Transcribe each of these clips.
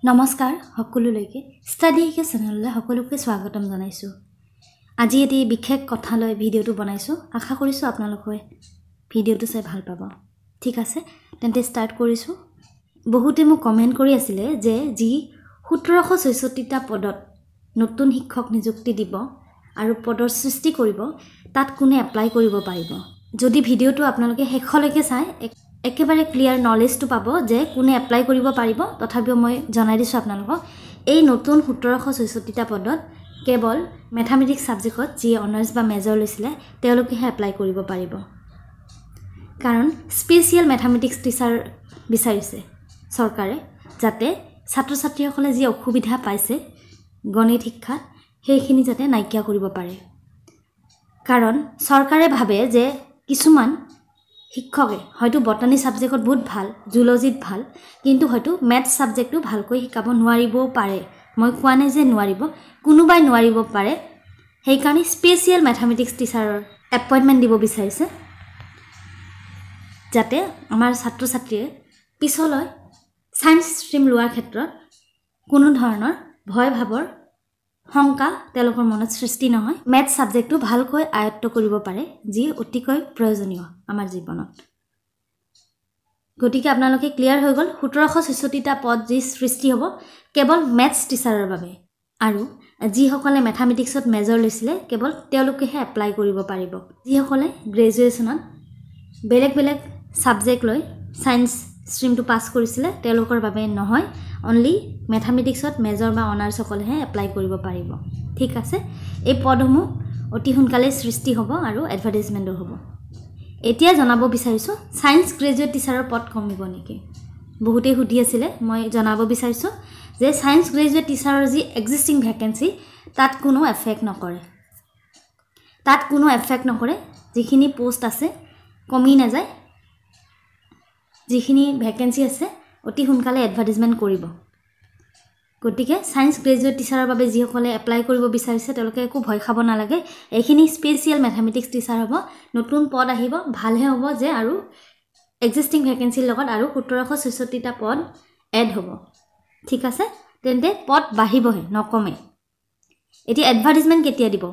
নমস্কাৰ সকলোলৈকে ষ্টাডি একে চেনেললৈ সকলোকে স্বাগতম জনাইছো। আজি এটি বিশেষ কথা লৈ ভিডিওটো বনাইছো। আশা কৰিছো আপোনালোকে ভিডিওটো চাই ভাল পাব। ঠিক আছে, তেন্তে ষ্টাৰ্ট কৰিছো। বহুতে মোক কমেন্ট কৰি আছিল যে যি 1766টা পদত নতুন শিক্ষক নিযুক্তি দিব আৰু পদৰ সৃষ্টি কৰিব তাত কোনে এপ্লাই কৰিব পাৰিব। যদি ভিডিওটো আপোনালোকে শেষলৈকে চাই একেবাৰে ক্লিয়াৰ নলেজটো পাব যে কোনে এপ্লাই কৰিব পাৰিব। তথাপিও মই জনাই দিছো আপোনালোকক এই নতুন 1766টা পদত কেৱল ম্যাথমেটিক্স সাবজেক্টত যি অনাৰ্স বা মেজৰ লৈছিলে তেওঁলোকেহে এপ্লাই কৰিব পাৰিব। কাৰণ স্পেশাল ম্যাথমেটিক্স টিচাৰ বিচাৰিছে চৰকাৰে, যাতে ছাত্ৰ ছাত্ৰীসকলে যি অসুবিধা পাইছে গণিত শিক্ষাত সেইখিনি যাতে নাইকিয়া কৰিব পাৰে। কাৰণ চৰকাৰে ভাবে যে কিছুমান শিক্ষকে হয়তো বটানী সাবজেক্টত বহুত ভাল, জুলজিত ভাল, কিন্তু হয়তো ম্যাথ সাবজেক্টটো ভালকৈ শিকাব নোৱাৰিবও পাৰে। মই কোৱা নাই যে নোৱাৰিব, কোনোবাই নোৱাৰিব পাৰে। সেই কাৰণে স্পেশাল ম্যাথমেটিক্স টিচাৰৰ এপইন্টমেন্ট দিব বিচাৰিছে, যাতে আমাৰ ছাত্ৰ ছাত্ৰীয়ে পিছলৈ সায়েন্স ষ্ট্ৰীম লোৱাৰ ক্ষেত্ৰত কোনো ধৰণৰ ভয় ভাবৰ শংকা তেওঁলোকৰ মনত সৃষ্টি নহয়। ম্যাথ সাবজেক্টটো ভালকৈ আয়ত্ত কৰিব পাৰে, যি অতিকৈ প্ৰয়োজনীয় আমাৰ জীৱনত। গতিকে আপোনালোকে ক্লিয়াৰ হৈ গ'ল 1766টা পদ যি সৃষ্টি হ'ব কেৱল ম্যাথছ টিচাৰৰ বাবে। আৰু যিসকলে ম্যাথমেটিক্সত মেজৰ লৈছিলে কেৱল তেওঁলোকেহে এপ্লাই কৰিব পাৰিব। যিসকলে গ্ৰেজুৱেশ্যনত বেলেগ বেলেগ সাবজেক্ট লৈ সায়েন্স ষ্ট্ৰীমটো পাছ কৰিছিলে তেওঁলোকৰ বাবে নহয়, অনলি ম্যাথমেটিক্সত মেজৰ বা অনাৰ্স সকলেহে এপ্লাই কৰিব পাৰিব। ঠিক আছে, এই পদসমূহ অতি সোনকালে সৃষ্টি হ'ব আৰু এডভাৰটাইজমেন্টও হ'ব। এতিয়া জনাব বিচাৰিছো সায়েন্স গ্ৰেজুৱেট টিচাৰৰ পদ কমিব নেকি? বহুতে সুধি আছিল। মই জনাব বিচাৰিছো যে সায়েন্স গ্ৰেজুৱেট টিচাৰৰ যি এক্সিস্টিং ভ্যাকেন্সি তাত কোনো এফেক্ট নকৰে। যিখিনি পোষ্ট আছে কমি নাযায়। যিখিনি ভ্যাকেন্সি আছে অতি সোনকালে এডভাৰটাইজমেন্ট কৰিব। গতিকে সায়েন্স গ্ৰেজুৱেট টিচাৰৰ বাবে যিসকলে এপ্লাই কৰিব বিচাৰিছে তেওঁলোকে একো ভয় খাব নালাগে। এইখিনি স্পেশাল ম্যাথমেটিক্স টিচাৰ হ'ব, নতুন পদ আহিব, ভালহে হ'ব যে আৰু এক্সিস্টিং ভ্যাকেন্সিৰ লগত আৰু 1766টা পদ এড হ'ব। ঠিক আছে, তেন্তে পদ বাঢ়িবহে, নকমে। এতিয়া এডভাৰটাইজমেন্ট কেতিয়া দিব?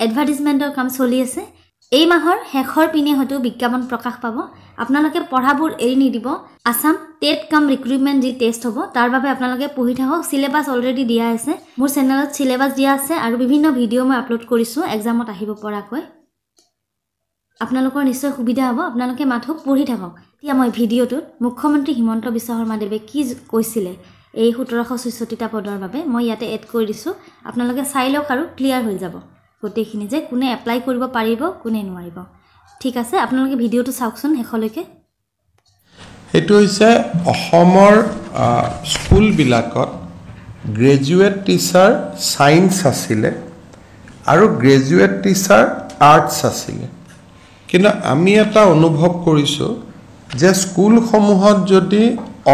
এডভাৰটাইজমেন্টৰ কাম চলি আছে। এই মাহৰ শেষৰ পিনে হয়তো বিজ্ঞাপন প্ৰকাশ পাব। আপোনালোকে পঢ়াবোৰ এৰি নিদিব। আসাম টেট কাম ৰিক্ৰুটমেন্ট যি টেষ্ট হ'ব তাৰ বাবে আপোনালোকে পঢ়ি থাকক। সিলেবাস অলৰেডি দিয়া আছে, মোৰ চেনেলত সিলেবাস দিয়া আছে আৰু বিভিন্ন ভিডিও মই আপলোড কৰিছো এক্সামত আহিব পৰাকৈ। আপোনালোকৰ নিশ্চয় সুবিধা হ'ব, আপোনালোকে মাথো পঢ়ি থাকক। এতিয়া মই ভিডিওটোত মুখ্যমন্ত্ৰী হিমন্ত বিশ্ব শৰ্মাদেৱে কি কৈছিলে এই 1766টা পদৰ বাবে মই ইয়াতে এড কৰি দিছো। আপোনালোকে চাই লওক আৰু ক্লিয়াৰ হৈ যাব গোটেইখিনি যে কোনে এপ্লাই কৰিব পাৰিব কোনে নোৱাৰিব। ঠিক আছে, আপোনালোকে ভিডিওটো চাওকচোন শেষলৈকে। এটো হৈছে অসমৰ স্কুলবিলাকত গ্ৰেজুৱেট টিচাৰ সায়েন্স আছিলে আৰু গ্ৰেজুৱেট টিচাৰ আৰ্টছ আছিলে। কিন্তু আমি এটা অনুভৱ কৰিছো যে স্কুলসমূহত যদি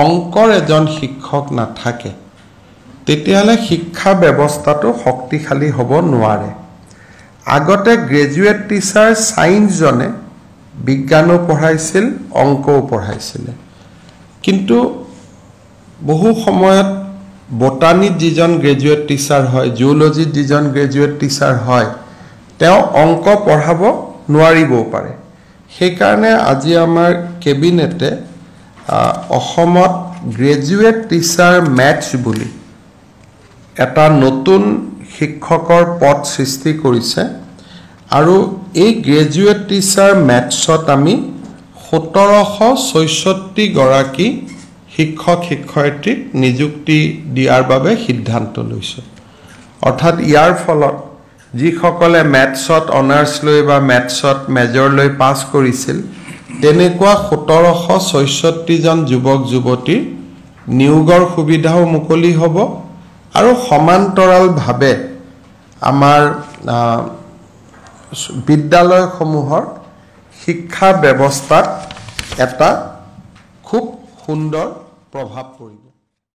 অংকৰ এজন শিক্ষক নাথাকে তেতিয়াহ'লে শিক্ষা ব্যৱস্থাটো শক্তিশালী হ'ব নোৱাৰে। আগতে গ্ৰেজুৱেট টিচাৰ সায়েন্স জনে বিজ্ঞানো পঢ়াইছিল, অংকও পঢ়াইছিল। কিন্তু বহু সময়ত বটানীত যিজন গ্ৰেজুৱেট টিচাৰ হয়, জিওলজিত যিজন গ্ৰেজুৱেট টিচাৰ হয় তেওঁ অংক পঢ়াব নোৱাৰিবও পাৰে। সেইকাৰণে আজি আমাৰ কেবিনেটে অসমত গ্ৰেজুৱেট টিচাৰ মেথছ বুলি এটা নতুন শিক্ষকৰ পদ সৃষ্টি কৰিছে। আৰু এই গ্ৰেজুৱেট টিচাৰ মেথছত আমি 1766 গৰাকী শিক্ষক শিক্ষয়িত্ৰীক নিযুক্তি দিয়াৰ বাবে সিদ্ধান্ত লৈছে। অৰ্থাৎ ইয়াৰ ফলত যিসকলে মেথছত অনাৰ্স লৈ বা মেথছত মেজৰ লৈ পাছ কৰিছিল তেনেকুৱা 1766 জন যুৱক যুৱতীৰ নিয়োগৰ সুবিধাও মুকলি হ'ব আৰু সমান্তৰালভাৱে আমাৰ বিদ্যালয়সমূহৰ শিক্ষা ব্যৱস্থাত এটা খুব সুন্দৰ প্ৰভাৱ পৰিব।